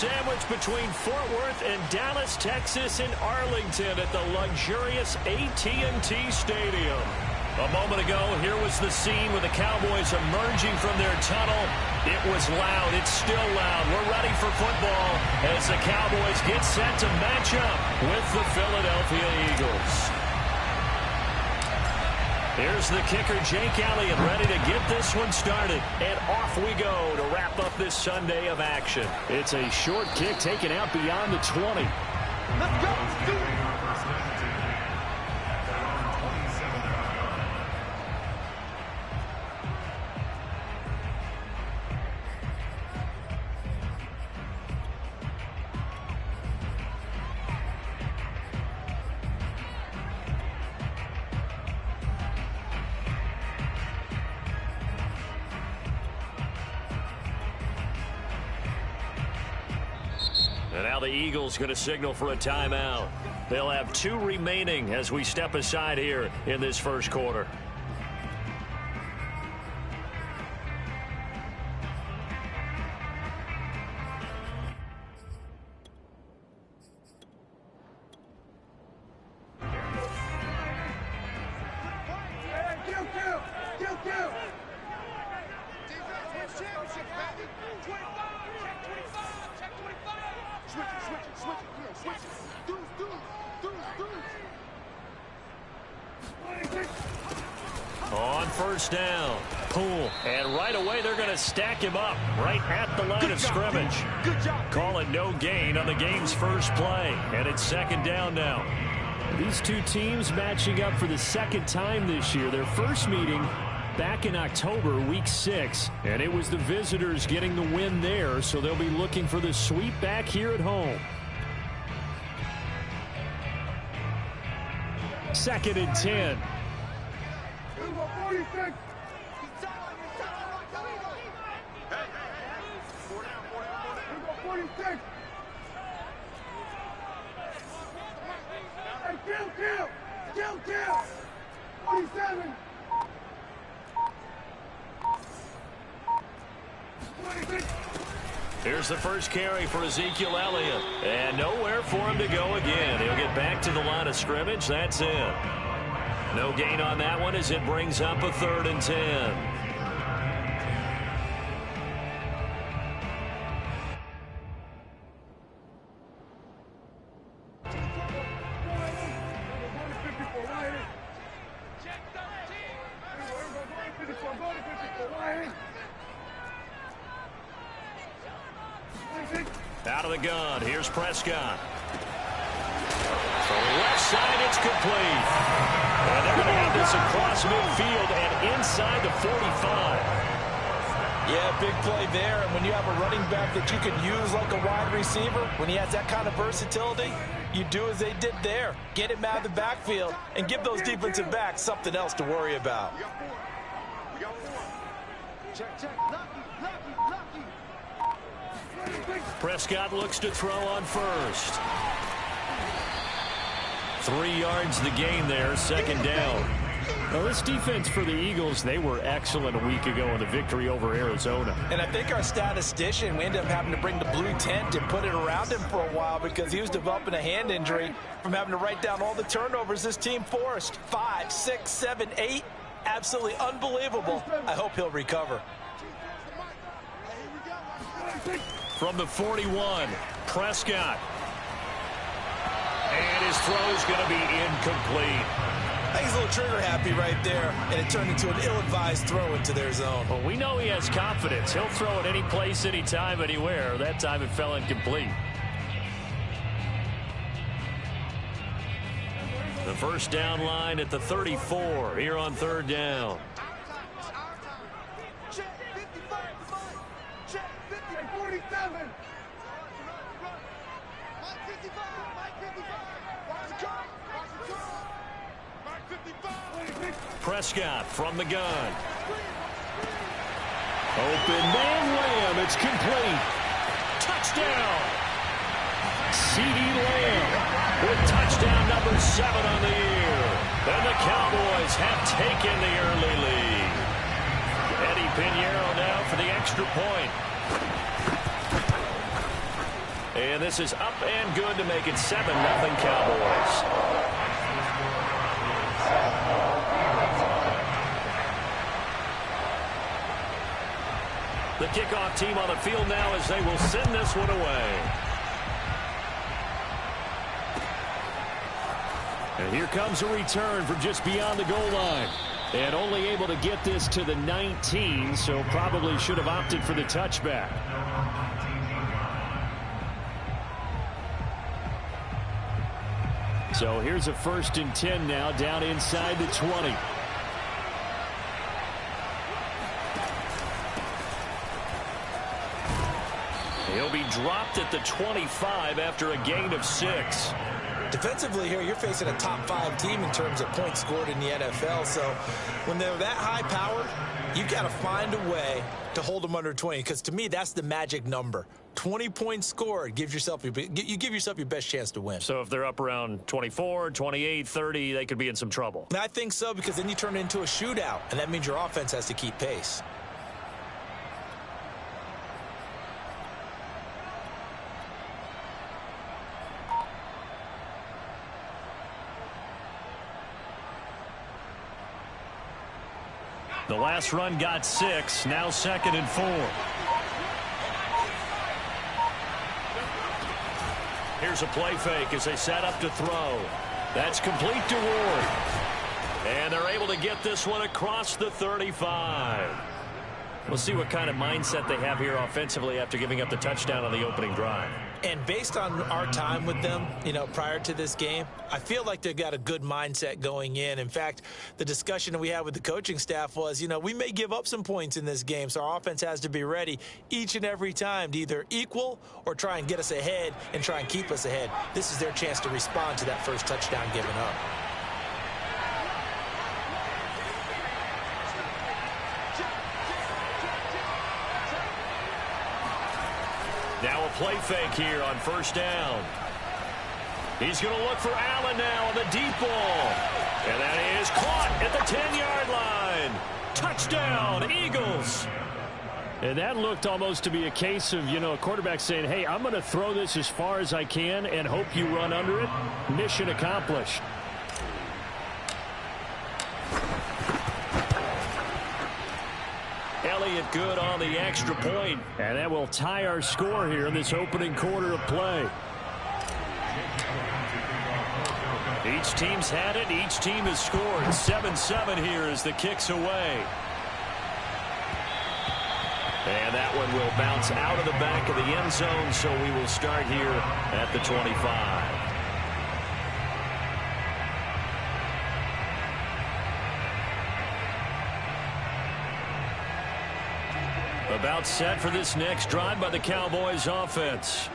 sandwiched between Fort Worth and Dallas, Texas in Arlington at the luxurious AT&T Stadium. A moment ago, here was the scene with the Cowboys emerging from their tunnel. It was loud. It's still loud. We're ready for football as the Cowboys get set to match up with the Philadelphia Eagles. Here's the kicker, Jake Elliott, ready to get this one started. And off we go to wrap up this Sunday of action. It's a short kick taken out beyond the 20. Let's go. Let's do it. And now the Eagles going to signal for a timeout. They'll have 2 remaining as we step aside here in this first quarter. On first down, Poole, and right away they're going to stack him up right at the line of scrimmage. Good job. Call it no gain on the game's first play, and it's second down now. These two teams matching up for the second time this year. Their first meeting back in October, week 6, and it was the visitors getting the win there, so they'll be looking for the sweep back here at home. Second and 10. Kill. 47. Here's the first carry for Ezekiel Elliott. And nowhere for him to go again. He'll get back to the line of scrimmage. That's it. No gain on that one as it brings up a 3rd and 10. Out of the gun, here's Prescott. From the left side, it's complete. And they're going to have this across midfield and inside the 45. Yeah, big play there. And when you have a running back that you can use like a wide receiver, when he has that kind of versatility, you do as they did there. Get him out of the backfield and give those defensive backs something else to worry about. Check. Lucky. Prescott looks to throw on first. 3 yards the gain there, second down. Well, this defense for the Eagles, they were excellent a week ago in the victory over Arizona. And I think our statistician, we ended up having to bring the blue tent and put it around him for a while because he was developing a hand injury from having to write down all the turnovers this team forced. 5, 6, 7, 8. Absolutely unbelievable. I hope he'll recover. From the 41, Prescott. And his throw's going to be incomplete. I think he's a little trigger happy right there, and it turned into an ill-advised throw into their zone. Well, we know he has confidence. He'll throw it any place, anytime, anywhere. That time it fell incomplete. The first down line at the 34 here on 3rd down. Check 55. Check 47. Mike 55. Watch the car. Mike 55. Prescott from the gun. Open man Lamb. It's complete. Touchdown. CeeDee Lamb with touchdown number 7 on the year. And the Cowboys have taken the early lead. Eddie Pinheiro now for the extra point. And this is up and good to make it 7-0 Cowboys. The kickoff team on the field now as they will send this one away. And here comes a return from just beyond the goal line. And only able to get this to the 19, so probably should have opted for the touchback. So here's a 1st and 10 now down inside the 20. He'll be dropped at the 25 after a gain of 6. Defensively here, you're facing a top 5 team in terms of points scored in the NFL. So when they're that high powered, you got to find a way to hold them under 20. Because to me, that's the magic number. 20 points scored gives yourself you give yourself your best chance to win. So if they're up around 24, 28, 30, they could be in some trouble. I think so, because then you turn it into a shootout, and that means your offense has to keep pace. The last run got 6, now 2nd and 4. Here's a play fake as they set up to throw. That's complete to Ward. And they're able to get this one across the 35. We'll see what kind of mindset they have here offensively after giving up the touchdown on the opening drive. And based on our time with them, prior to this game, I feel like they've got a good mindset going in. In fact, the discussion that we had with the coaching staff was, we may give up some points in this game, so our offense has to be ready each and every time to either equal or try and get us ahead and try and keep us ahead. This is their chance to respond to that first touchdown given up. Now a play fake here on 1st down. He's going to look for Allen now on the deep ball. And that is caught at the 10-yard line. Touchdown, Eagles. And that looked almost to be a case of, a quarterback saying, hey, I'm going to throw this as far as I can and hope you run under it. Mission accomplished. Elliott good on the extra point, and that will tie our score here in this opening quarter of play. Each team's had it. Each team has scored. 7-7 here as the kick's away. And that one will bounce out of the back of the end zone, so we will start here at the 25. About set for this next drive by the Cowboys offense.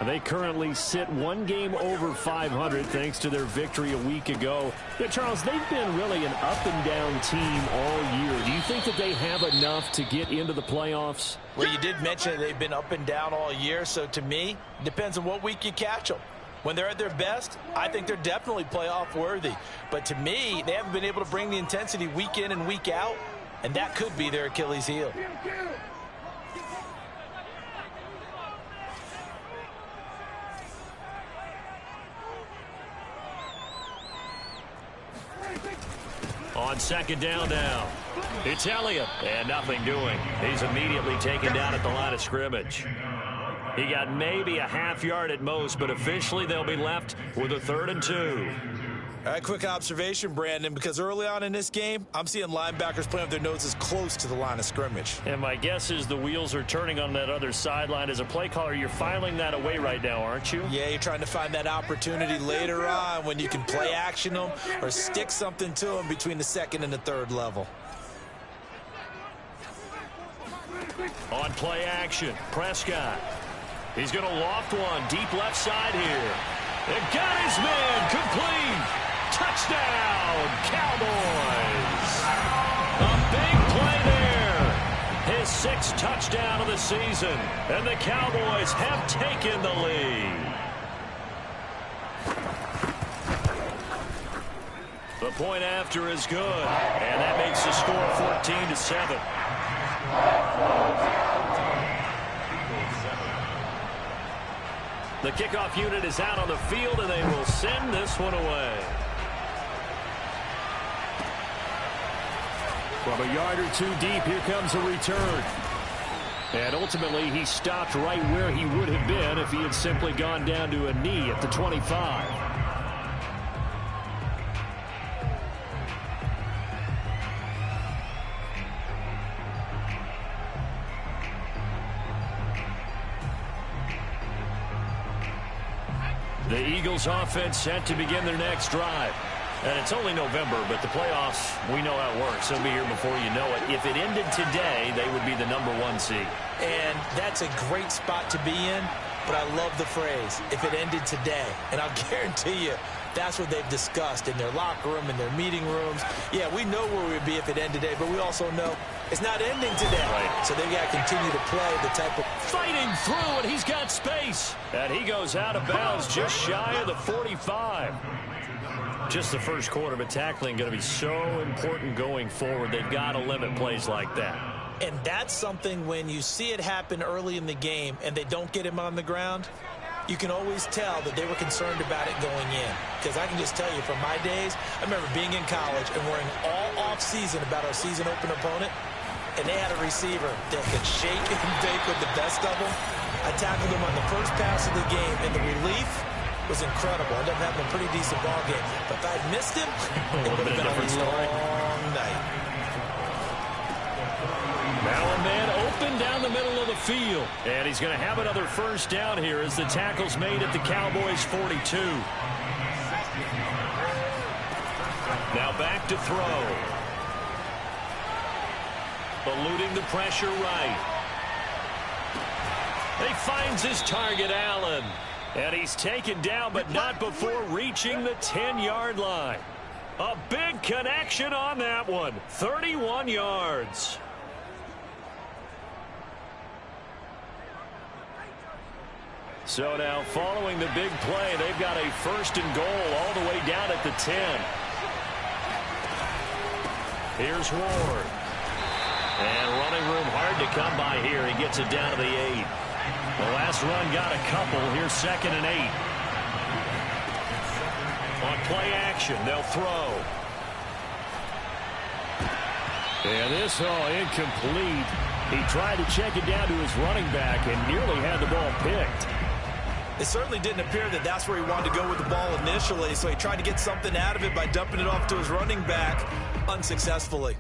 They currently sit one game over 500 thanks to their victory a week ago. Charles, they've been really an up-and-down team all year. Do you think that they have enough to get into the playoffs? Well, you did mention they've been up and down all year, so to me, it depends on what week you catch them. When they're at their best, I think they're definitely playoff worthy. But to me, they haven't been able to bring the intensity week in and week out, and that could be their Achilles heel. On 2nd down now, it's Elliott, and nothing doing. He's immediately taken down at the line of scrimmage. He got maybe a half yard at most, but officially they'll be left with a 3rd and 2. All right, quick observation, Brandon, because early on in this game, I'm seeing linebackers playing with their noses close to the line of scrimmage. And my guess is the wheels are turning on that other sideline. As a play caller, you're filing that away right now, aren't you? Yeah, you're trying to find that opportunity later on when you can play action them or stick something to them between the 2nd and the 3rd level. On play action, Prescott. He's going to loft one deep left side here. And got his man complete. Touchdown, Cowboys. A big play there. His 6th touchdown of the season. And the Cowboys have taken the lead. The point after is good. And that makes the score 14-7. The kickoff unit is out on the field, and they will send this one away. From a yard or two deep, here comes a return. And ultimately, he stopped right where he would have been if he had simply gone down to a knee at the 25. The Eagles offense set to begin their next drive. And it's only November, but the playoffs, we know how it works. They'll be here before you know it. If it ended today, they would be the #1 seed. And that's a great spot to be in, but I love the phrase, if it ended today. And I'll guarantee you, that's what they've discussed in their locker room, in their meeting rooms. Yeah, we know where we'd be if it ended today, but we also know it's not ending today. Right. So they've got to continue to play the type of... Fighting through, and he's got space. And he goes out of bounds just shy of the 45. Just the first quarter, but tackling going to be so important going forward. They've got to limit plays like that. And that's something when you see it happen early in the game and they don't get him on the ground, you can always tell that they were concerned about it going in. Because I can just tell you from my days, I remember being in college and worrying all off-season about our season open opponent, and they had a receiver that could shake and bake with the best of them. I tackled him on the first pass of the game, and the relief was incredible. I ended up having a pretty decent ball game. But if I'd missed him, it would have been a long night. Now a man open down the middle of the field. And he's going to have another first down here as the tackle's made at the Cowboys' 42. Now back to throw. Eluding the pressure right. He finds his target, Allen. And he's taken down, but not before reaching the 10-yard line. A big connection on that one. 31 yards. So now following the big play, they've got a first and goal all the way down at the 10. Here's Ward. And running room hard to come by here. He gets it down to the 8. The last run got a couple. Here's 2nd and 8. On play action, they'll throw. And this incomplete. He tried to check it down to his running back and nearly had the ball picked. It certainly didn't appear that that's where he wanted to go with the ball initially, so he tried to get something out of it by dumping it off to his running back unsuccessfully.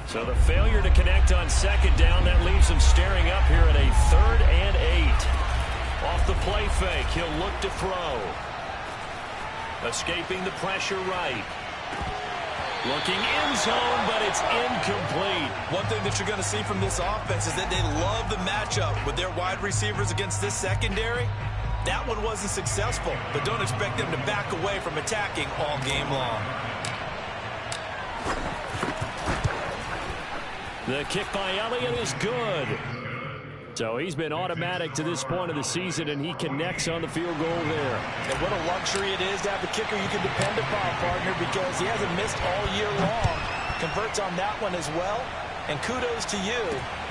So the failure to connect on 2nd down, that leaves him staring up here at a 3rd and 8. Off the play fake, he'll look to throw. Escaping the pressure right. Looking in zone, but it's incomplete. One thing that you're going to see from this offense is that they love the matchup with their wide receivers against this secondary. That one wasn't successful, but don't expect them to back away from attacking all game long. The kick by Elliott is good. So he's been automatic to this point of the season, and he connects on the field goal there. And what a luxury it is to have a kicker you can depend upon, partner, because he hasn't missed all year long. Converts on that one as well. And kudos to you.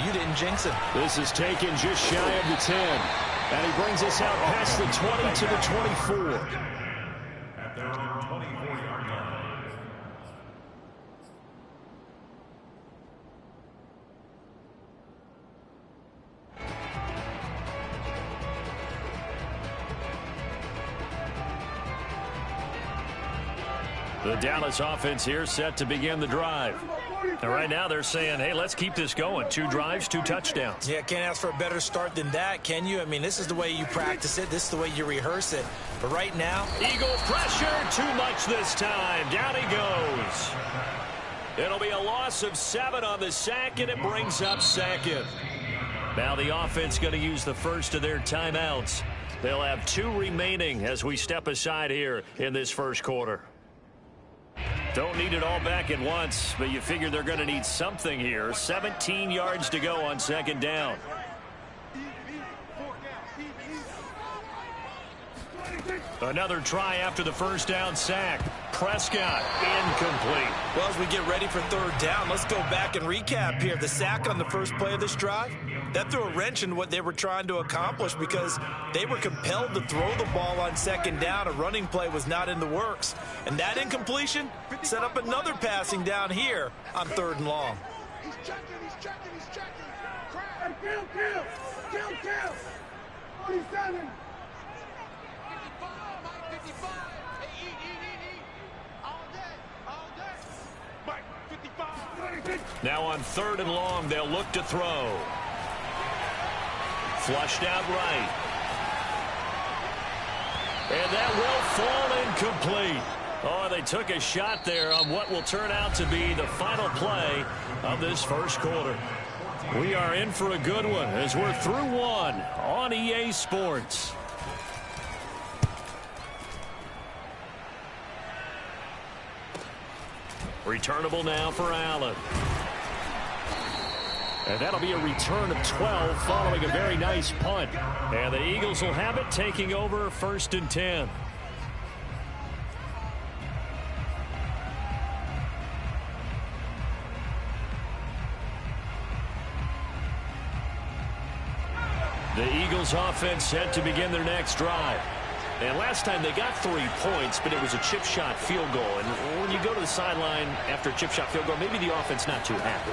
You didn't jinx it. This is taken just shy of the 10. And he brings us out past the 20 to the 24. The Dallas offense here set to begin the drive. And right now they're saying, hey, let's keep this going. 2 drives, 2 touchdowns. Yeah, can't ask for a better start than that, can you? I mean, this is the way you practice it. This is the way you rehearse it. But right now, Eagle pressure, too much this time. Down he goes. It'll be a loss of 7 on the sack, and it brings up 2nd. Now the offense going to use the first of their timeouts. They'll have 2 remaining as we step aside here in this first quarter. Don't need it all back at once, but you figure they're going to need something here. 17 yards to go on 2nd down. Another try after the first down sack. Prescott, incomplete. Well, as we get ready for 3rd down, let's go back and recap here. The sack on the first play of this drive, That threw a wrench in what they were trying to accomplish because they were compelled to throw the ball on second down. A running play was not in the works. And that incompletion set up another passing down here on 3rd and long. He's checking, he's checking, he's checking. Crap. Kill. 47. 55, Mike, 55. Hey, eat. All day. Mike, 55. Now on 3rd and long, they'll look to throw. Flushed out right. And that will fall incomplete. Oh, they took a shot there on what will turn out to be the final play of this first quarter. We are in for a good one as we're through one on EA Sports. Returnable now for Allen. And that'll be a return of 12 following a very nice punt. And the Eagles will have it, taking over 1st and 10. The Eagles offense set to begin their next drive. And last time they got 3 points, but it was a chip shot field goal. And when you go to the sideline after a chip shot field goal, maybe the offense not too happy.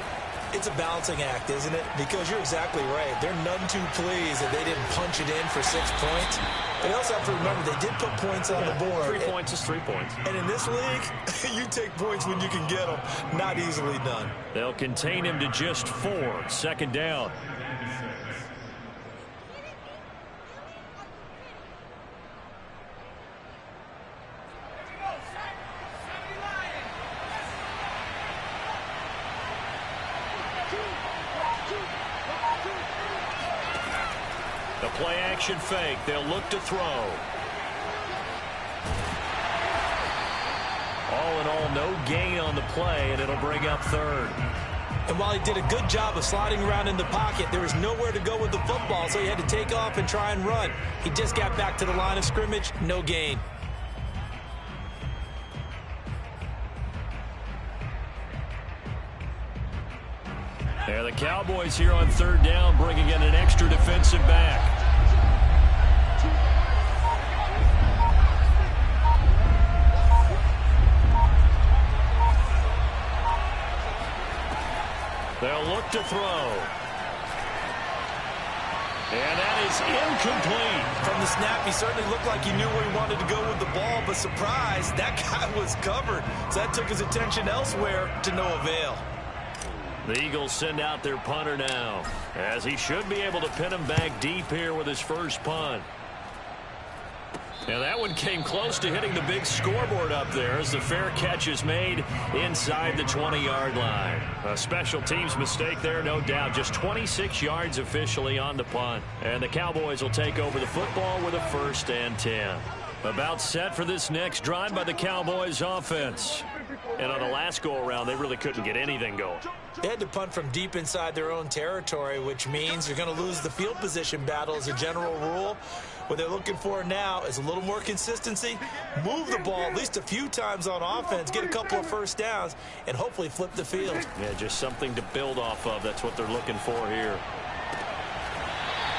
It's a balancing act, isn't it? Because you're exactly right. They're none too pleased that they didn't punch it in for 6 points. But they also have to remember they did put points on the board. 3 points is 3 points. And in this league, you take points when you can get them. Not easily done. They'll contain him to just 4. 2nd down. The play action fake. They'll look to throw. All in all, no gain on the play, and it'll bring up 3rd. And while he did a good job of sliding around in the pocket, there was nowhere to go with the football, so he had to take off and try and run. He just got back to the line of scrimmage, no gain. Yeah, the Cowboys here on 3rd down, bringing in an extra defensive back. They'll look to throw. And that is incomplete. From the snap, he certainly looked like he knew where he wanted to go with the ball, but surprise, that guy was covered. So that took his attention elsewhere to no avail. The Eagles send out their punter now, as he should be able to pin him back deep here with his first punt. And that one came close to hitting the big scoreboard up there as the fair catch is made inside the 20-yard line. A special teams mistake there, no doubt. Just 26 yards officially on the punt. And the Cowboys will take over the football with a 1st and 10. About set for this next drive by the Cowboys offense. And on the last go-around, they really couldn't get anything going. They had to punt from deep inside their own territory, which means you're going to lose the field position battle as a general rule. What they're looking for now is a little more consistency, move the ball at least a few times on offense, get a couple of 1st downs, and hopefully flip the field. Yeah, just something to build off of. That's what they're looking for here.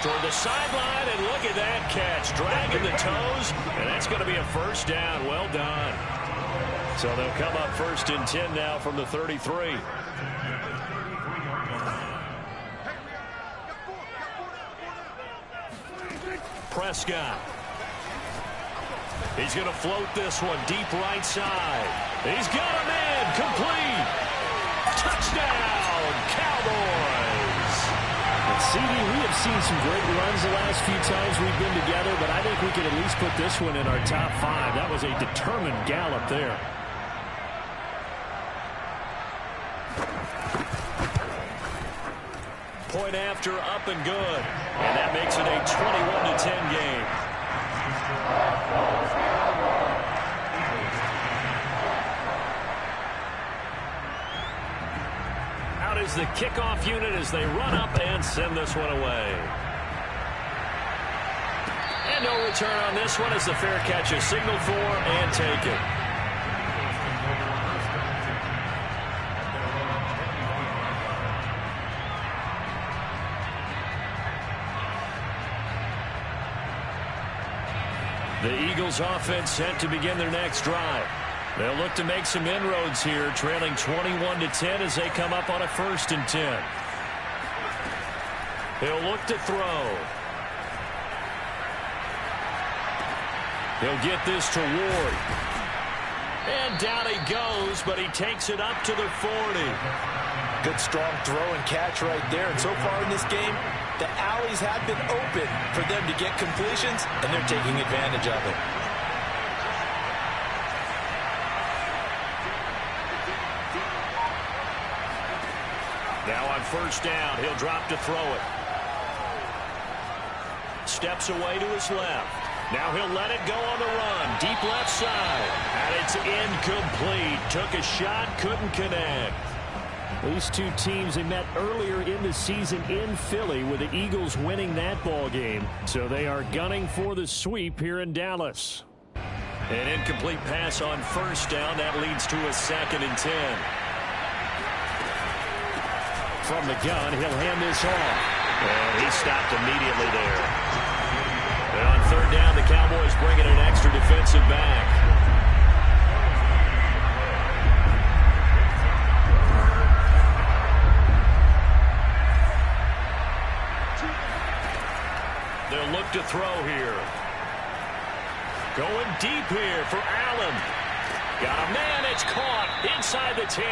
Toward the sideline, and look at that catch. Dragging the toes, and that's going to be a 1st down. Well done. So they'll come up 1st and 10 now from the 33. Prescott. He's going to float this one deep right side. He's got a man. Complete. Touchdown, Cowboys. And CD, we have seen some great runs the last few times we've been together, but I think we could at least put this one in our top 5. That was a determined gallop there. Point after, up and good. And that makes it a 21-10 game. Out is the kickoff unit as they run up and send this one away. And no return on this one as the fair catch is signaled for and taken. The Eagles offense set to begin their next drive. They'll look to make some inroads here, trailing 21-10 as they come up on a 1st and 10. He'll look to throw. He'll get this to Ward. And down he goes, but he takes it up to the 40. Good strong throw and catch right there. And so far in this game, the alleys have been open for them to get completions, and they're taking advantage of it. Now on 1st down, he'll drop to throw it. Steps away to his left. Now he'll let it go on the run. Deep left side. And it's incomplete. Took a shot, couldn't connect. These two teams, they met earlier in the season in Philly with the Eagles winning that ball game. So they are gunning for the sweep here in Dallas. An incomplete pass on 1st down. That leads to a 2nd and 10. From the gun, he'll hand this off. And he stopped immediately there. And on 3rd down, the Cowboys bring in an extra defensive back. They'll look to throw here. Going deep here for Allen. Got a man, it's caught inside the 10.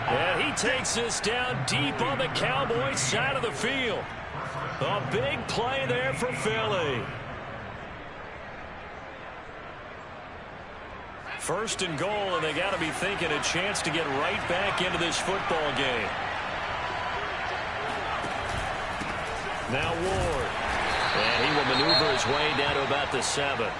And he takes this down deep on the Cowboys side of the field. A big play there for Philly. 1st and goal, and they got to be thinking a chance to get right back into this football game. Now Ward. And he will maneuver his way down to about the 7.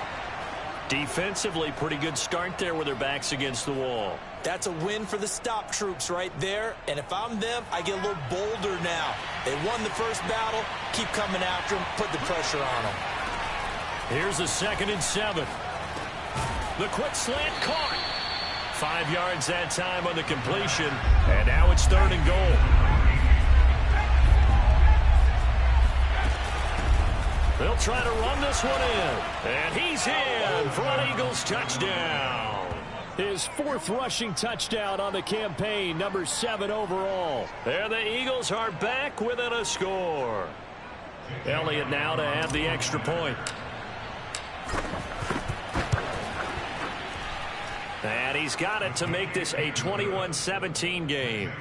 Defensively, pretty good start there with their backs against the wall. That's a win for the stop troops right there. And if I'm them, I get a little bolder now. They won the first battle. Keep coming after them. Put the pressure on them. Here's a 2nd and 7. The quick slant caught. 5 yards that time on the completion. And now it's 3rd and goal. They'll try to run this one in. And he's in for an Eagles touchdown. His 4th rushing touchdown on the campaign, number 7 overall. There the Eagles are back within a score. Elliott now to add the extra point. And he's got it to make this a 21-17 game.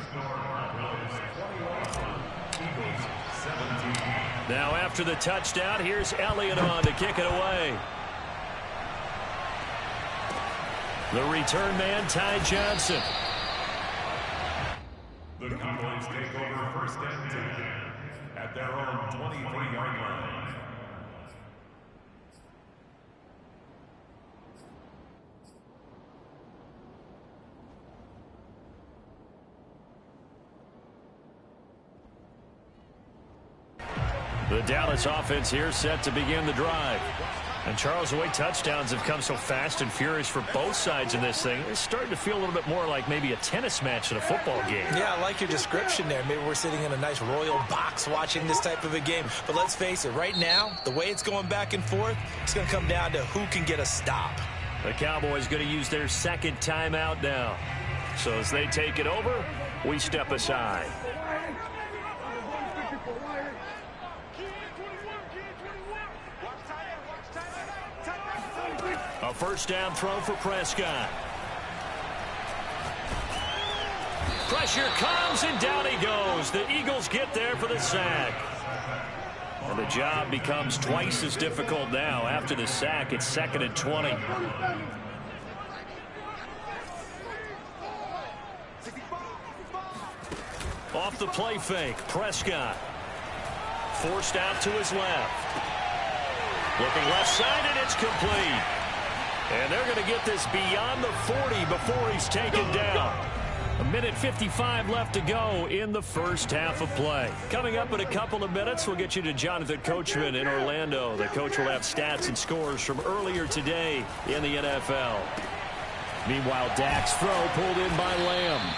Now after the touchdown, here's Elliott on to kick it away. The return man, Ty Johnson. The Cowboys take over 1st and 10 at their own 23-yard line. The Dallas offense here set to begin the drive. And Charles, the way touchdowns have come so fast and furious for both sides in this thing, it's starting to feel a little bit more like maybe a tennis match than a football game. Yeah, I like your description there. Maybe we're sitting in a nice royal box watching this type of a game. But let's face it, right now, the way it's going back and forth, it's going to come down to who can get a stop. The Cowboys going to use their 2nd timeout now. So as they take it over, we step aside. A 1st down throw for Prescott. Pressure comes, and down he goes. The Eagles get there for the sack. And the job becomes twice as difficult now. After the sack, it's 2nd and 20. Off the play fake, Prescott. Forced out to his left. Looking left side, and it's complete. And they're going to get this beyond the 40 before he's taken down. 1:55 left to go in the 1st half of play. Coming up in a couple of minutes, we'll get you to Jonathan Coachman in Orlando. The coach will have stats and scores from earlier today in the NFL. Meanwhile, Dak's throw pulled in by Lamb.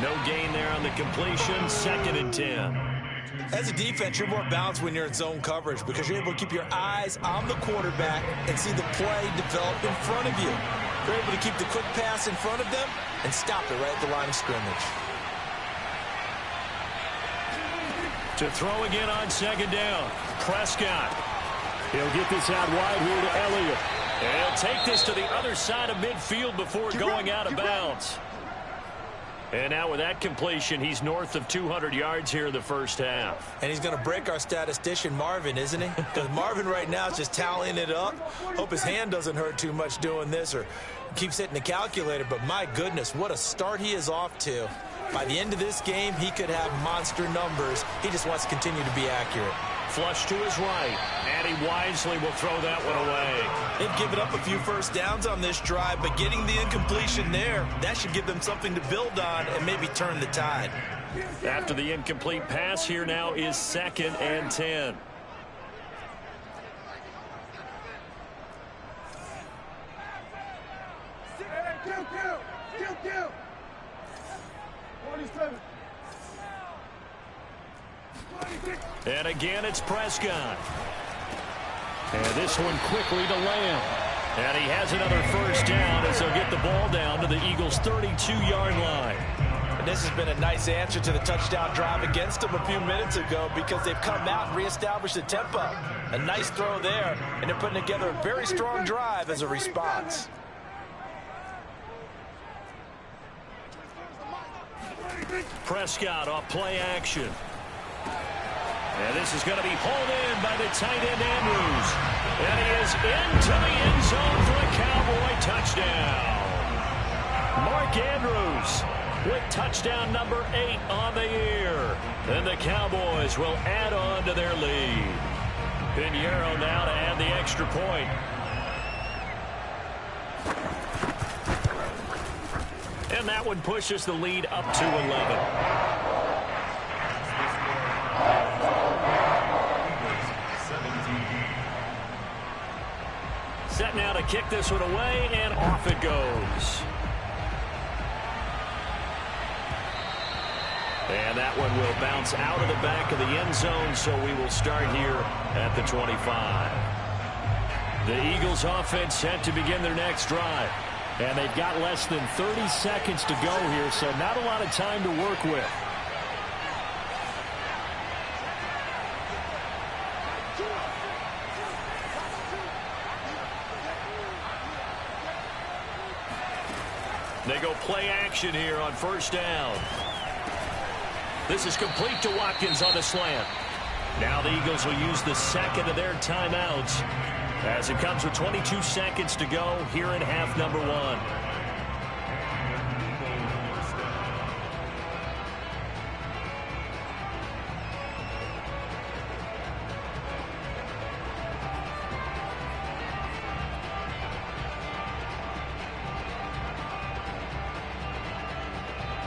No gain there on the completion. 2nd and 10. As a defense, you're more balanced when you're in zone coverage because you're able to keep your eyes on the quarterback and see the play develop in front of you. You're able to keep the quick pass in front of them and stop it right at the line of scrimmage. To throw again on second down, Prescott. He'll get this out wide here to Elliott. And he'll take this to the other side of midfield before going out of bounds. And now with that completion, he's north of 200 yards here in the first half. And he's going to break our statistician, Marvin, isn't he? Because Marvin right now is just tallying it up. Hope his hand doesn't hurt too much doing this or keeps hitting the calculator. But my goodness, what a start he is off to. By the end of this game, he could have monster numbers. He just wants to continue to be accurate. Flush to his right, and he wisely will throw that one away. They've given up a few first downs on this drive, but getting the incompletion there, that should give them something to build on and maybe turn the tide. After the incomplete pass, here now is 2nd and 10. Kill. 47. And again, it's Prescott. And this one quickly to Lamb. And he has another first down as they'll get the ball down to the Eagles' 32-yard line. And this has been a nice answer to the touchdown drive against them a few minutes ago because they've come out and reestablished the tempo. A nice throw there, and they're putting together a very strong drive as a response. Prescott off play action. And this is going to be hauled in by the tight end Andrews. And he is into the end zone for a Cowboy touchdown. Mark Andrews with touchdown number 8 on the year. And the Cowboys will add on to their lead. Pinheiro now to add the extra point. And that one pushes the lead up to 11. Set now to kick this one away, and off it goes. And that one will bounce out of the back of the end zone, so we will start here at the 25. The Eagles offense set to begin their next drive. And they've got less than 30 seconds to go here, so not a lot of time to work with. They go play action here on first down. This is complete to Watkins on the slant. Now the Eagles will use the second of their timeouts as it comes with 22 seconds to go here in half number 1.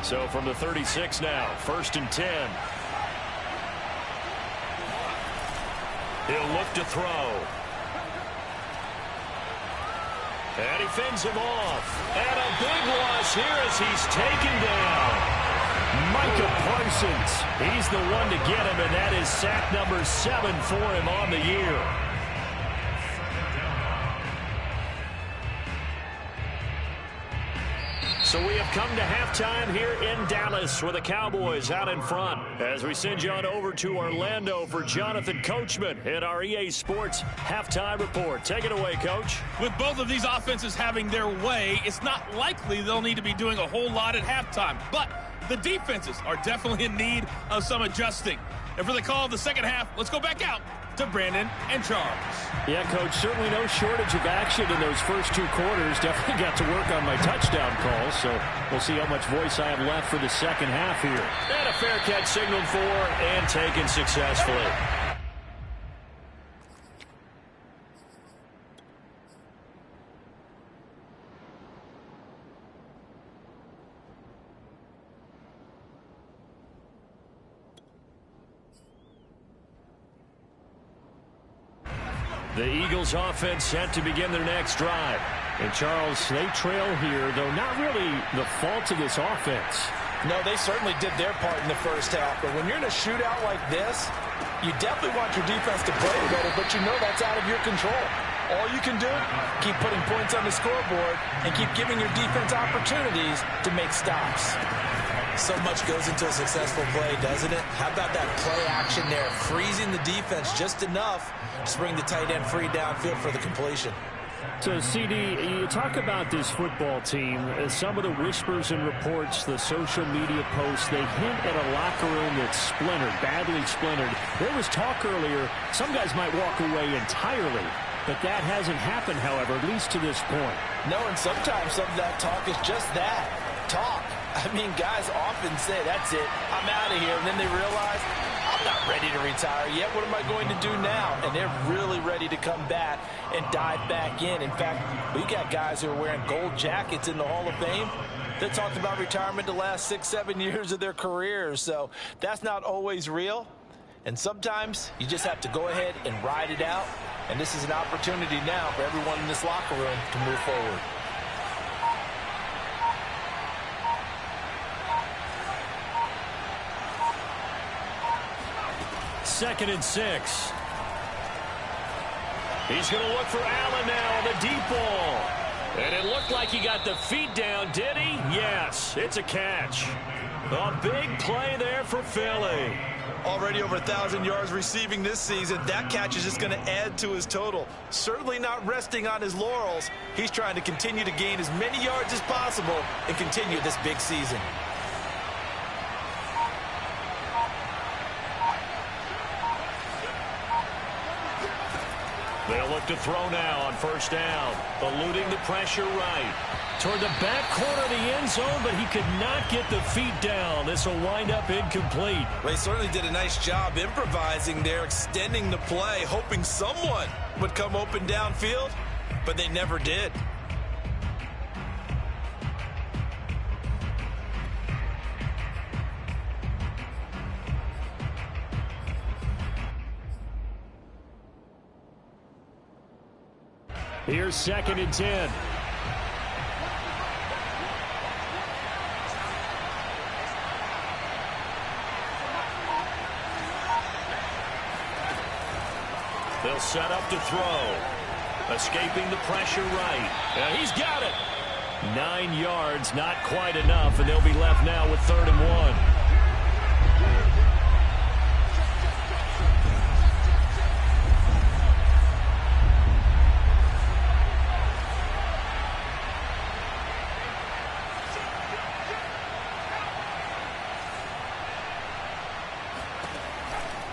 So from the 36 now, 1st and 10. He'll look to throw. And he fends him off. And a big loss here as he's taken down. Micah Parsons. He's the one to get him, and that is sack number 7 for him on the year. So we have come to halftime here in Dallas with the Cowboys out in front as we send you on over to Orlando for Jonathan Coachman in our EA Sports Halftime Report. Take it away, Coach. With both of these offenses having their way, it's not likely they'll need to be doing a whole lot at halftime. But the defenses are definitely in need of some adjusting. And for the call of the second half, let's go back out to Brandon and Charles. Yeah, Coach, certainly no shortage of action in those first 2 quarters. Definitely got to work on my touchdown calls, so we'll see how much voice I have left for the second half here. And a fair catch signaled for and taken successfully. The Eagles offense set to begin their next drive. And Charles, they trail here, though not really the fault of this offense. No, they certainly did their part in the first half. But when you're in a shootout like this, you definitely want your defense to play better, but you know that's out of your control. All you can do, keep putting points on the scoreboard and keep giving your defense opportunities to make stops. So much goes into a successful play, doesn't it? How about that play action there, freezing the defense just enough to bring the tight end free downfield for the completion. So, CD, you talk about this football team. Some of the whispers and reports, the social media posts, they hint at a locker room that's splintered, badly splintered. There was talk earlier, some guys might walk away entirely, but that hasn't happened, however, at least to this point. No, and sometimes some of that talk is just that, talk. I mean, guys often say, that's it, I'm out of here, and then they realize, I'm not ready to retire yet. What am I going to do now? And they're really ready to come back and dive back in. In fact, we got guys who are wearing gold jackets in the Hall of Fame that talked about retirement the last 6-7 years of their careers. So that's not always real. And sometimes you just have to go ahead and ride it out. And this is an opportunity now for everyone in this locker room to move forward. Second and 6. He's going to look for Allen now on the deep ball. And it looked like he got the feet down, did he? Yes, it's a catch. A big play there for Philly. Already over 1,000 yards receiving this season. That catch is just going to add to his total. Certainly not resting on his laurels. He's trying to continue to gain as many yards as possible and continue this big season. They'll look to throw now on first down. Eluding the pressure right. Toward the back corner of the end zone, but he could not get the feet down. This will wind up incomplete. They certainly did a nice job improvising there, extending the play, hoping someone would come open downfield, but they never did. Here's second and 10. They'll set up to throw. Escaping the pressure right. And he's got it. 9 yards, not quite enough, and they'll be left now with 3rd and 1.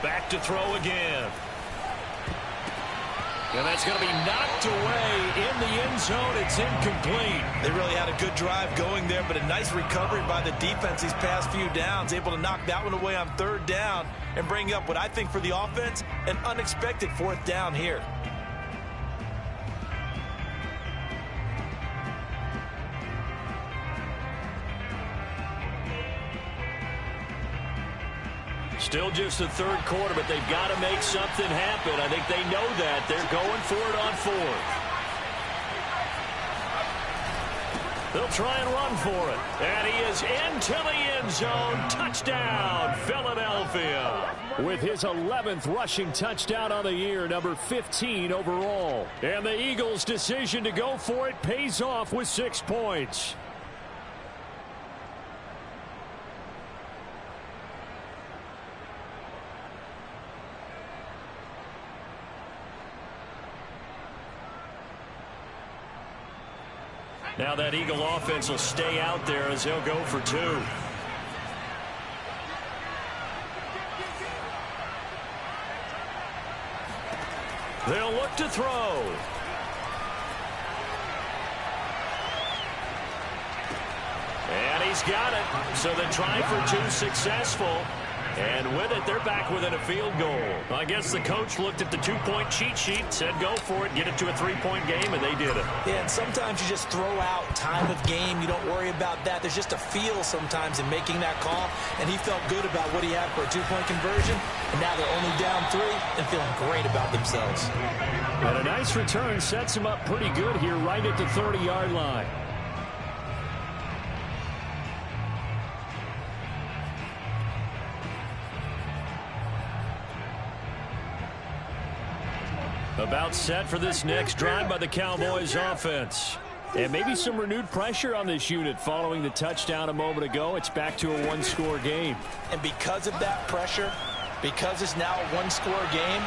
Back to throw again. And that's going to be knocked away in the end zone. It's incomplete. They really had a good drive going there, but a nice recovery by the defense these past few downs, able to knock that one away on 3rd down and bring up what I think for the offense, an unexpected 4th down here. Still just the 3rd quarter, but they've got to make something happen. I think they know that. They're going for it on 4th. They'll try and run for it. And he is into the end zone. Touchdown, Philadelphia. With his 11th rushing touchdown on the year, number 15 overall. And the Eagles' decision to go for it pays off with 6 points. Now that Eagle offense will stay out there as they'll go for 2. They'll look to throw. And he's got it. So the try for 2 successful. And with it, they're back within a field goal. I guess the coach looked at the 2-point cheat sheet, said go for it, get it to a 3-point game, and they did it. Yeah, and sometimes you just throw out time of game. You don't worry about that. There's just a feel sometimes in making that call, and he felt good about what he had for a 2-point conversion, and now they're only down 3 and feeling great about themselves. And a nice return sets him up pretty good here right at the 30-yard line. About set for this next drive by the Cowboys offense. And maybe some renewed pressure on this unit following the touchdown a moment ago. It's back to a one-score game. And because of that pressure, because it's now a one-score game,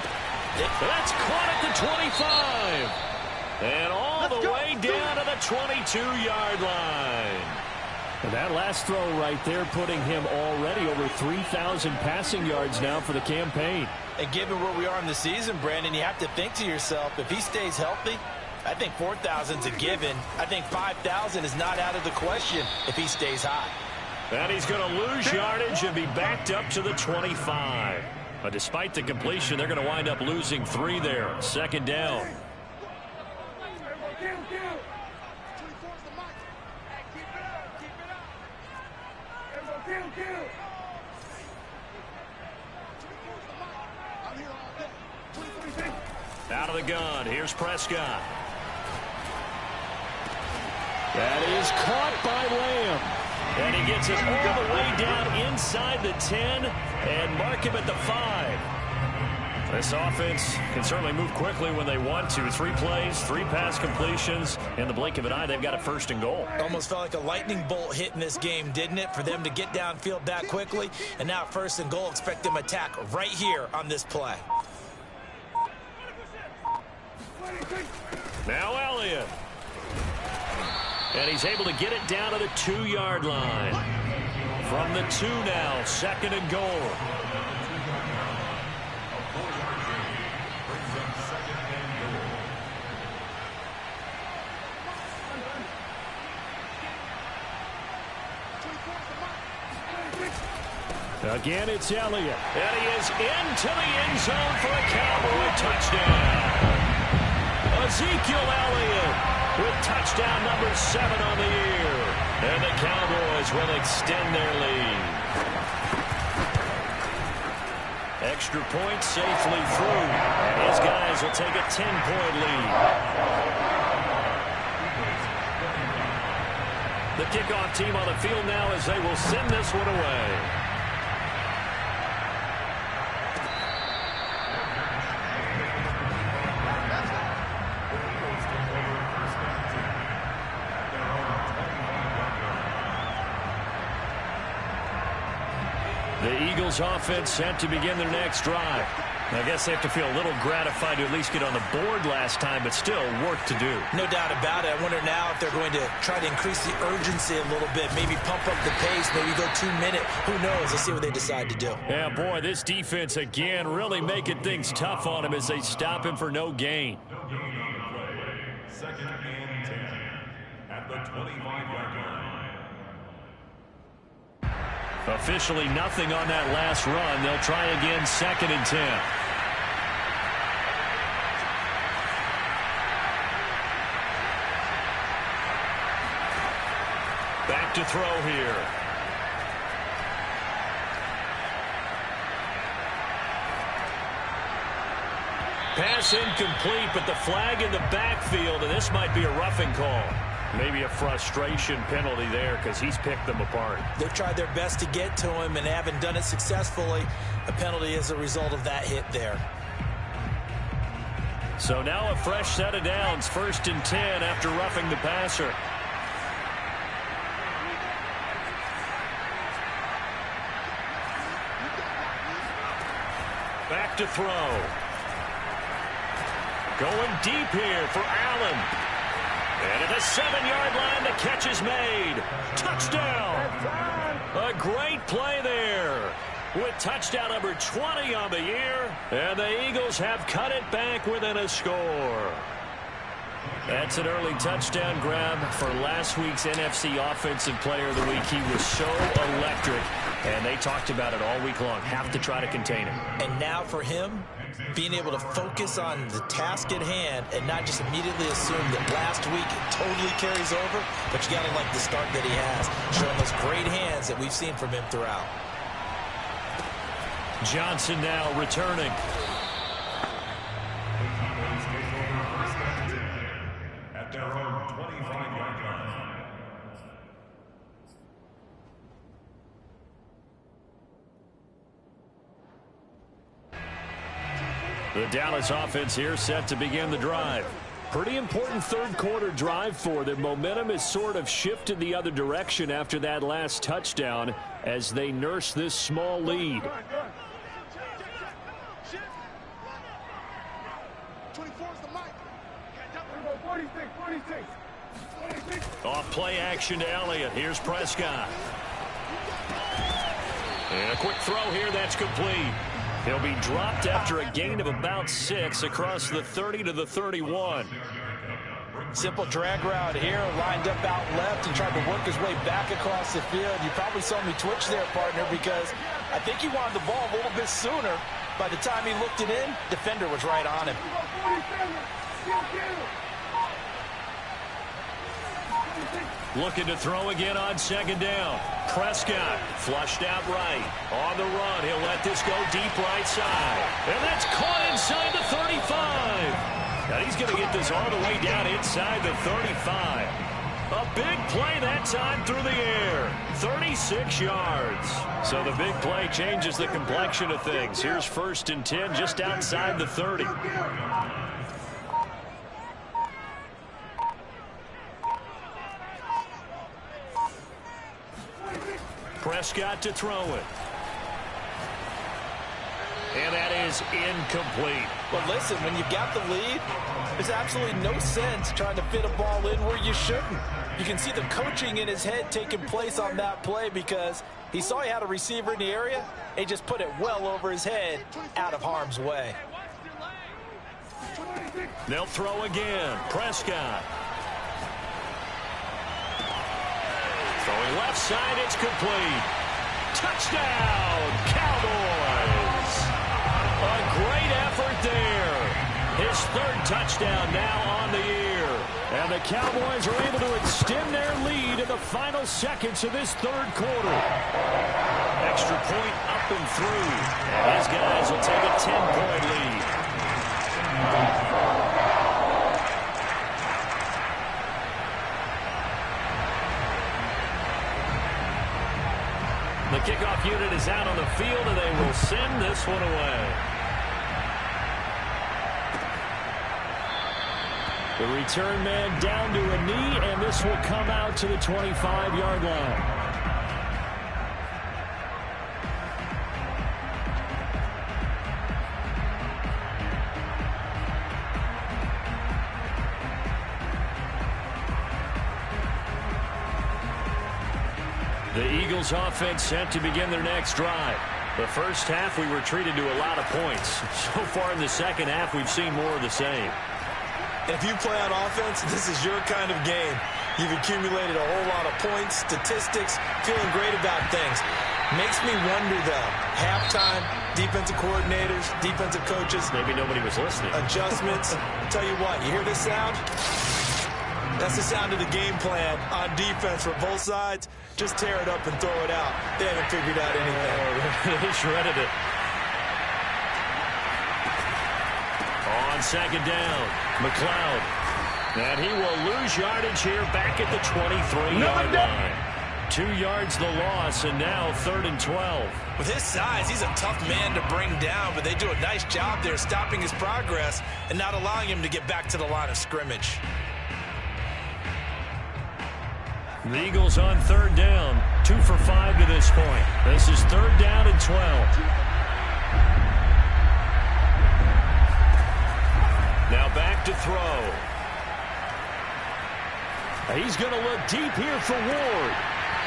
that's caught at the 25. And all the way down to the 22-yard line. And that last throw right there putting him already over 3,000 passing yards now for the campaign. And given where we are in the season, Brandon, you have to think to yourself, if he stays healthy, I think 4,000 is a given. I think 5,000 is not out of the question if he stays hot. And he's going to lose yardage and be backed up to the 25. But despite the completion, they're going to wind up losing 3 there. Second down. Out of the gun. Here's Prescott. That is caught by Lamb. And he gets it all the way down inside the 10 and mark him at the 5. This offense can certainly move quickly when they want to. 3 plays, 3 pass completions. In the blink of an eye, they've got a first and goal. Almost felt like a lightning bolt hit in this game, didn't it? For them to get downfield that quickly. And now first and goal, expect them to attack right here on this play. Now Elliott. And he's able to get it down to the 2-yard line. From the 2 now, second and goal. Again, it's Elliott. And he is into the end zone for a Cowboy touchdown. Ezekiel Elliott with touchdown number 7 on the year. And the Cowboys will extend their lead. Extra point safely through. And his guys will take a 10-point lead. The kickoff team on the field now as they will send this one away. The Eagles offense set to begin their next drive. I guess they have to feel a little gratified to at least get on the board last time, but still work to do. No doubt about it. I wonder now if they're going to try to increase the urgency a little bit, maybe pump up the pace, maybe go 2-minute. Who knows? Let's see what they decide to do. Yeah, boy, this defense again really making things tough on him as they stop him for no gain. No gain on the play. Second and 10 at the 25-yard line. Officially nothing on that last run. They'll try again, second and 10. Back to throw here. Pass incomplete, but the flag in the backfield, and this might be a roughing call. Maybe a frustration penalty there because he's picked them apart. They've tried their best to get to him and haven't done it successfully. A penalty is a result of that hit there. So now a fresh set of downs, first and 10 after roughing the passer. Back to throw. Going deep here for Allen. And at the 7-yard line, the catch is made. Touchdown. A great play there. With touchdown number 20 on the year. And the Eagles have cut it back within a score. That's an early touchdown grab for last week's NFC Offensive Player of the Week. He was so electric, and they talked about it all week long. Have to try to contain him. And now for him, being able to focus on the task at hand and not just immediately assume that last week it totally carries over, but you got to like the start that he has, showing those great hands that we've seen from him throughout. Johnson now returning. At their own 25-yard line. The Dallas offense here set to begin the drive. Pretty important third-quarter drive for them. Momentum has sort of shifted the other direction after that last touchdown as they nurse this small lead. 24 is the mic. 46. Off play action to Elliott. Here's Prescott. And a quick throw here that's complete. He'll be dropped after a gain of about 6 across the 30 to the 31. Simple drag route here, lined up out left and tried to work his way back across the field. You probably saw me twitch there, partner, because I think he wanted the ball a little bit sooner. By the time he looked it in, defender was right on him. Looking to throw again on second down. Prescott flushed out right. On the run, he'll let this go deep right side. And that's caught inside the 35. Now he's going to get this all the way down inside the 35. A big play that time through the air. 36 yards. So the big play changes the complexion of things. Here's 1st and 10 just outside the 30. Prescott to throw it. And that is incomplete. But listen, when you got the lead, there's absolutely no sense trying to fit a ball in where you shouldn't. You can see the coaching in his head taking place on that play because he saw he had a receiver in the area. He just put it well over his head, out of harm's way. They'll throw again. Prescott. Throwing left side, it's complete. Touchdown, Cowboys. A great effort there. His 3rd touchdown now on the year. And the Cowboys are able to extend their lead in the final seconds of this 3rd quarter. Extra point up and through. And his guys will take a 10-point lead. The kickoff unit is out on the field, and they will send this one away. The return man down to a knee, and this will come out to the 25-yard line. The Eagles offense set to begin their next drive. The first half, we were treated to a lot of points. So far in the second half, we've seen more of the same. If you play on offense, this is your kind of game. You've accumulated a whole lot of points, statistics, feeling great about things. Makes me wonder, though, halftime, defensive coordinators, defensive coaches. Maybe nobody was listening. Adjustments. Tell you what, you hear this sound? That's the sound of the game plan on defense for both sides. Just tear it up and throw it out. They haven't figured out anything. They shredded it. On second down, McLeod. And he will lose yardage here back at the 23-yard line. 2 yards the loss, and now 3rd and 12. With his size, he's a tough man to bring down, but they do a nice job there stopping his progress and not allowing him to get back to the line of scrimmage. The Eagles on 3rd down, 2 for 5 to this point. This is 3rd down and 12. Now back to throw. He's going to look deep here for Ward.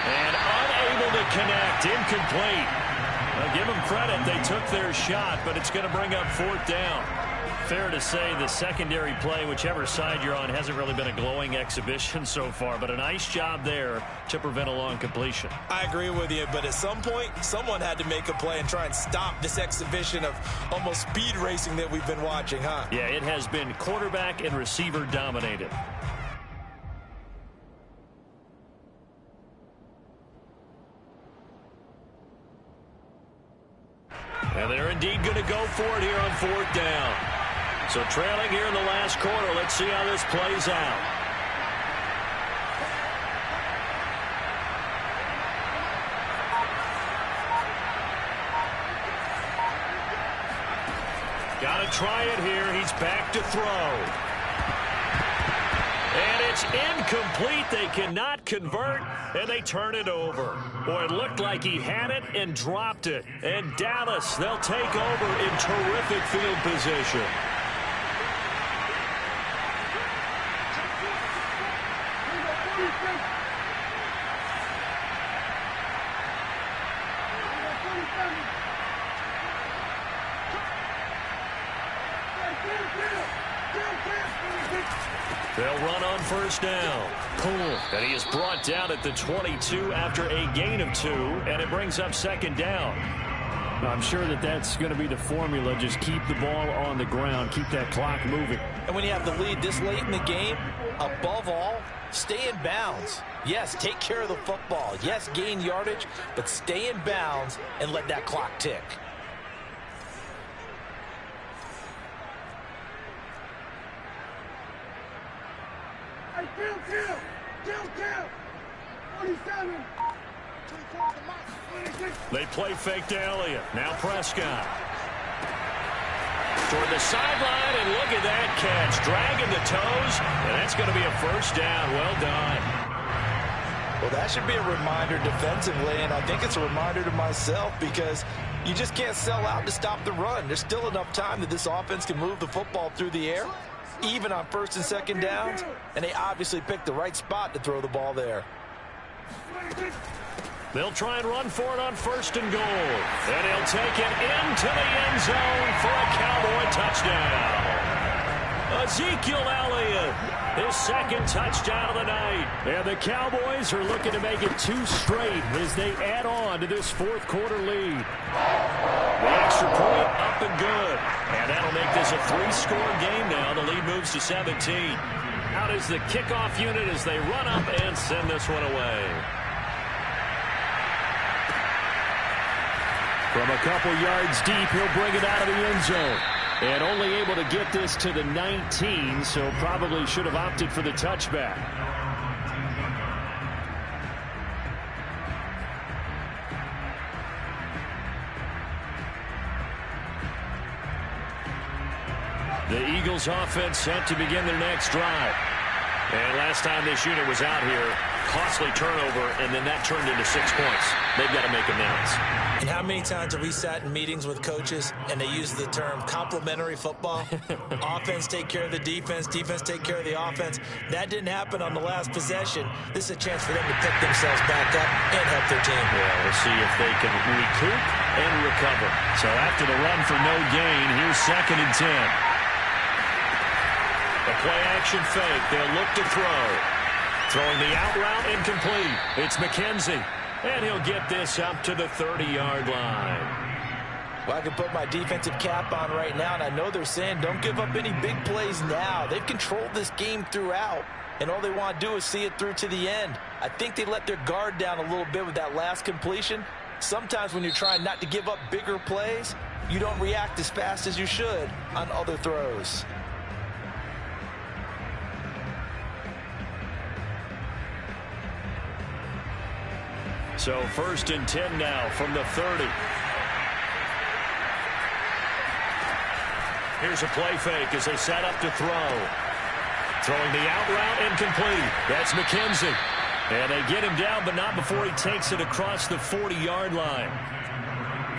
And unable to connect, incomplete. Now give them credit, they took their shot, but it's going to bring up 4th down. Fair to say the secondary play, whichever side you're on, hasn't really been a glowing exhibition so far, but a nice job there to prevent a long completion. I agree with you, but at some point, someone had to make a play and try and stop this exhibition of almost speed racing that we've been watching, huh? Yeah, it has been quarterback and receiver dominated. And they're indeed going to go for it here on 4th down. So trailing here in the last quarter. Let's see how this plays out. Gotta try it here. He's back to throw. And it's incomplete. They cannot convert, and they turn it over. Boy, it looked like he had it and dropped it. And Dallas, they'll take over in terrific field position. They'll run on first down. Cool. And he is brought down at the 22 after a gain of 2, and it brings up second down. I'm sure that that's going to be the formula. Just keep the ball on the ground. Keep that clock moving. And when you have the lead this late in the game, above all, stay in bounds. Yes, take care of the football. Yes, gain yardage, but stay in bounds and let that clock tick. Kill. 47. They play fake to Elliott. Now Prescott. Toward the sideline, and look at that catch. Dragging the toes, and that's going to be a first down. Well done. Well, that should be a reminder defensively, and I think it's a reminder to myself because you just can't sell out to stop the run. There's still enough time that this offense can move the football through the air, even on first and second downs, and they obviously picked the right spot to throw the ball there. They'll try and run for it on first and goal. And he'll take it into the end zone for a Cowboy touchdown. Ezekiel Elliott, his second touchdown of the night. And the Cowboys are looking to make it 2 straight as they add on to this fourth quarter lead. The extra point up and good. And that'll make this a 3-score game now. The lead moves to 17. Out is the kickoff unit as they run up and send this one away. From a couple yards deep, he'll bring it out of the end zone. And only able to get this to the 19, so probably should have opted for the touchback. The Eagles offense set to begin their next drive. And last time this unit was out here, costly turnover, and then that turned into 6 points. They've got to make amends. And how many times have we sat in meetings with coaches and they use the term complementary football? Offense take care of the defense, defense take care of the offense. That didn't happen on the last possession. This is a chance for them to pick themselves back up and help their team. Yeah, we'll see if they can recoup and recover. So after the run for no gain, here's 2nd and 10. A play-action fake. They'll look to throw. Throwing the out route incomplete. It's McKenzie. And he'll get this up to the 30-yard line. Well, I can put my defensive cap on right now, and I know they're saying don't give up any big plays now. They've controlled this game throughout, and all they want to do is see it through to the end. I think they let their guard down a little bit with that last completion. Sometimes when you're trying not to give up bigger plays, you don't react as fast as you should on other throws. So 1st and 10 now from the 30. Here's a play fake as they set up to throw. Throwing the out route incomplete. That's McKenzie. And they get him down, but not before he takes it across the 40-yard line.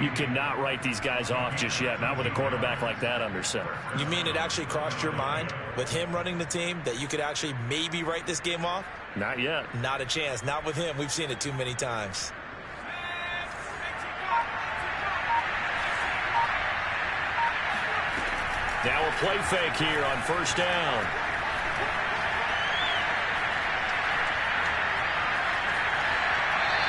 You cannot write these guys off just yet, not with a quarterback like that under center. You mean it actually crossed your mind with him running the team that you could actually maybe write this game off? Not yet. Not a chance. Not with him. We've seen it too many times. Now a play fake here on first down.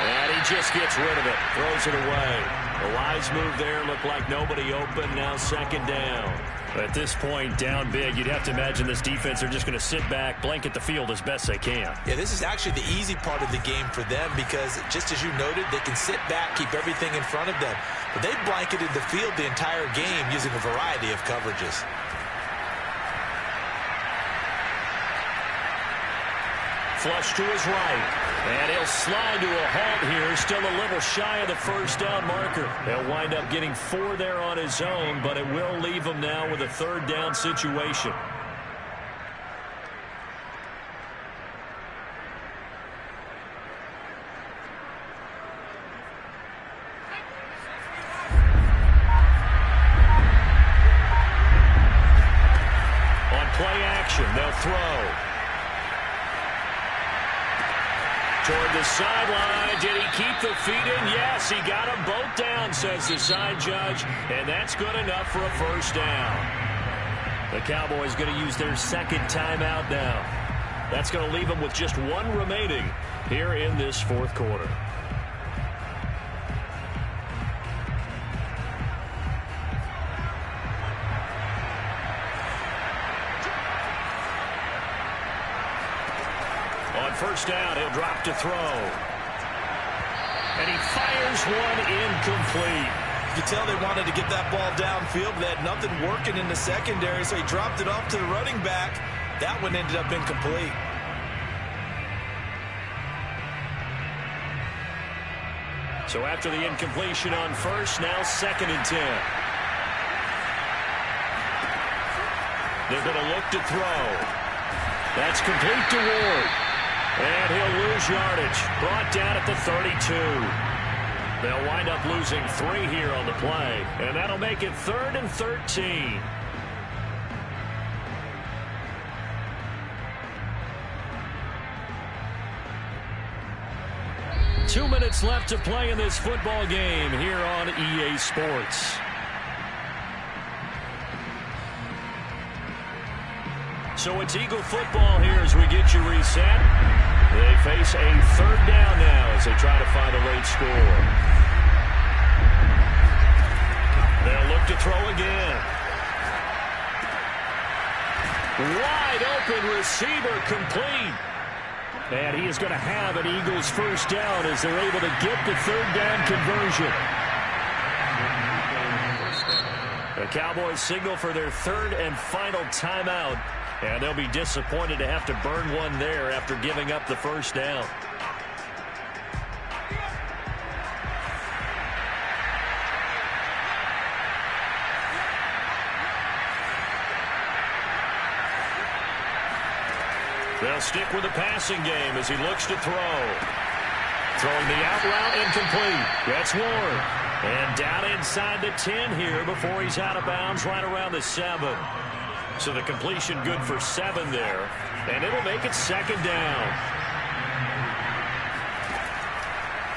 And he just gets rid of it. Throws it away. The wise move there. Looked like nobody open. Now 2nd down. At this point, down big, you'd have to imagine this defense are just going to sit back, blanket the field as best they can. Yeah, this is actually the easy part of the game for them because, just as you noted, they can sit back, keep everything in front of them. But they blanketed the field the entire game using a variety of coverages. flush to his right. And he'll slide to a halt here, still a little shy of the first down marker. He'll wind up getting 4 there on his own, but it will leave him now with a third down situation. Play action, they'll throw. Toward the sideline, did he keep the feet in? Yes, he got them both down, says the side judge, and that's good enough for a first down. The Cowboys going to use their second timeout now. That's going to leave them with just 1 remaining here in this fourth quarter. First down, he'll drop to throw. And he fires one incomplete. You could tell they wanted to get that ball downfield, but they had nothing working in the secondary, so he dropped it off to the running back. That one ended up incomplete. So after the incompletion on first, now 2nd and 10. They're going to look to throw. That's complete to Ward. And he'll lose yardage. Brought down at the 32. They'll wind up losing 3 here on the play. And that'll make it 3rd and 13. Two minutes left to play in this football game here on EA Sports. So it's Eagle football here as we get you reset. They face a third down now as they try to find a late score. They'll look to throw again. Wide open receiver complete. And he is going to have an Eagles first down as they're able to get the third down conversion. The Cowboys signal for their third and final timeout. And they'll be disappointed to have to burn one there after giving up the first down. They'll stick with the passing game as he looks to throw. Throwing the out route incomplete. That's Ward. And down inside the 10 here before he's out of bounds right around the 7. So the completion good for 7 there. And it'll make it 2nd down.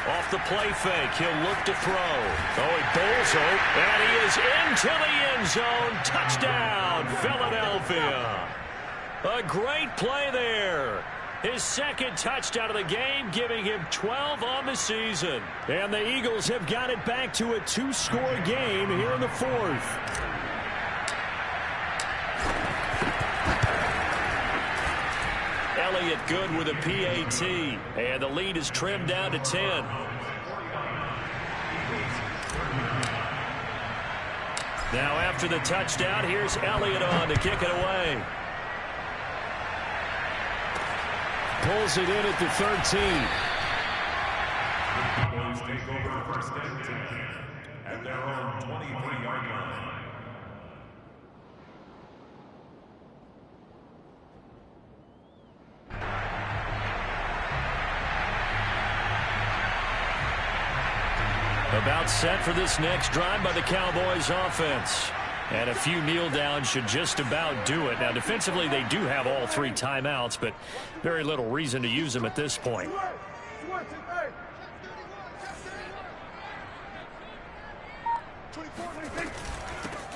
Off the play fake, he'll look to throw. Oh, he bowls out, and he is into the end zone. Touchdown, Philadelphia. A great play there. His 2nd touchdown of the game, giving him 12 on the season. And the Eagles have got it back to a 2-score game here in the 4th. Elliott good with a PAT, and the lead is trimmed down to 10. Now after the touchdown, here's Elliott on to kick it away. Pulls it in at the 13. Eagles take over first and 10 at their own 23-yard line. About set for this next drive by the Cowboys offense. And a few kneel downs should just about do it. Now, defensively, they do have all 3 timeouts, but very little reason to use them at this point.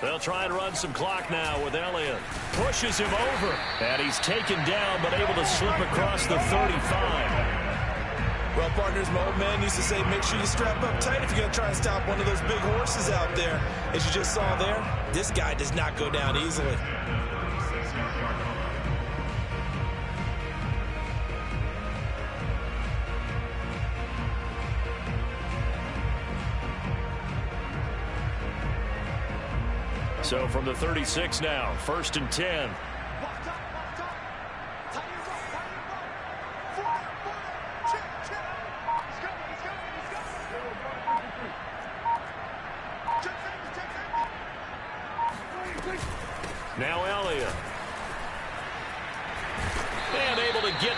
They'll try and run some clock now with Elliott. Pushes him over. And he's taken down, but able to slip across the 35. Well, partners, my old man used to say, make sure you strap up tight if you're going to try and stop one of those big horses out there. As you just saw there, this guy does not go down easily. So from the 36 now, 1st and 10.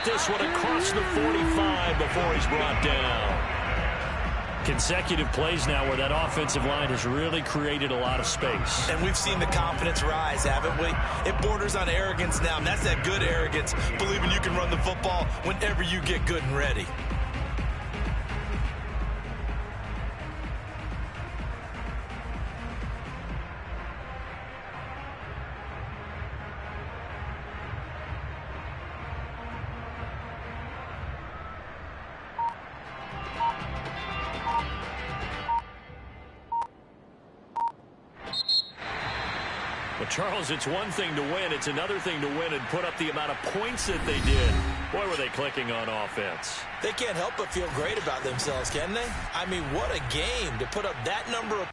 get this one across the 45 before he's brought down. Consecutive plays now where that offensive line has really created a lot of space. And we've seen the confidence rise, haven't we? It borders on arrogance now, and that's that good arrogance, believing you can run the football whenever you get good and ready. But, Charles, it's one thing to win. It's another thing to win and put up the amount of points that they did. Boy, were they clicking on offense. They can't help but feel great about themselves, can they? I mean, what a game to put up that number of...